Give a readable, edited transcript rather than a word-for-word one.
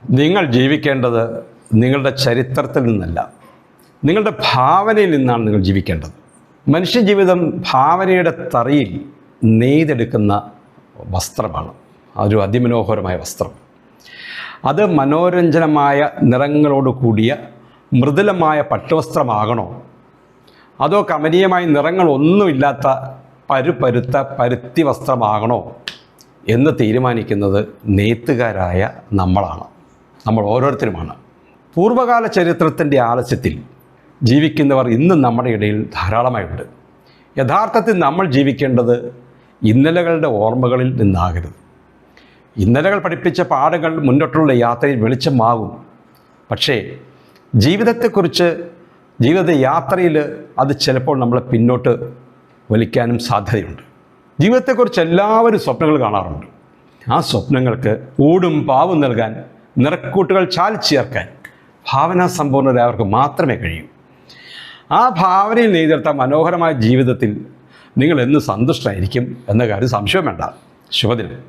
നിങ്ങൾ ജീവിക്കേണ്ടത് നിങ്ങളുടെ ചരിത്രത്തിൽ നിന്നല്ല, നിങ്ങളുടെ ഭാവനയിൽ നിന്നാണ് നിങ്ങൾ ജീവിക്കേണ്ടത്. മനുഷ്യജീവിതം ഭാവനയുടെ തറിയിൽ നെയ്തെടുക്കുന്ന വസ്ത്രമാണ്. അതൊരു അതിമനോഹരമായ വസ്ത്രം. അത് മനോരഞ്ജനമായ നിറങ്ങളോട് കൂടിയ മൃദുലമായ പട്ടുവസ്ത്രമാകണോ, അതോ കമനീയമായ നിറങ്ങളൊന്നുമില്ലാത്ത പരുത്ത പരുത്തി വസ്ത്രമാകണോ എന്ന് തീരുമാനിക്കുന്നത് നെയ്ത്തുകാരായ നമ്മളാണ്, നമ്മൾ ഓരോരുത്തരുമാണ്. പൂർവ്വകാല ചരിത്രത്തിൻ്റെ ആലസ്യത്തിൽ ജീവിക്കുന്നവർ ഇന്നും നമ്മുടെ ഇടയിൽ ധാരാളമായുണ്ട്. യഥാർത്ഥത്തിൽ നമ്മൾ ജീവിക്കേണ്ടത് ഇന്നലകളുടെ ഓർമ്മകളിൽ നിന്നാകരുത്. ഇന്നലകൾ പഠിപ്പിച്ച പാഠങ്ങൾ മുന്നോട്ടുള്ള യാത്രയിൽ വെളിച്ചമാകും. പക്ഷേ ജീവിതത്തെക്കുറിച്ച്, ജീവിത യാത്രയിൽ അത് ചിലപ്പോൾ നമ്മളെ പിന്നോട്ട് വലിക്കാനും സാധ്യതയുണ്ട്. ജീവിതത്തെക്കുറിച്ച് എല്ലാവരും സ്വപ്നങ്ങൾ കാണാറുണ്ട്. ആ സ്വപ്നങ്ങൾക്ക് ഊടും പാവും നൽകാൻ, നിറക്കൂട്ടുകൾ ചാലിച്ചു ചേർക്കാൻ ഭാവനാസമ്പൂർണ്ണരായവർക്ക് മാത്രമേ കഴിയൂ. ആ ഭാവനയിൽ നെയ്തെടുത്ത മനോഹരമായ ജീവിതത്തിൽ നിങ്ങൾ എന്ന് സന്തുഷ്ടരായിരിക്കും എന്ന കാര്യം സംശയം വേണ്ട. ശുഭദിനം.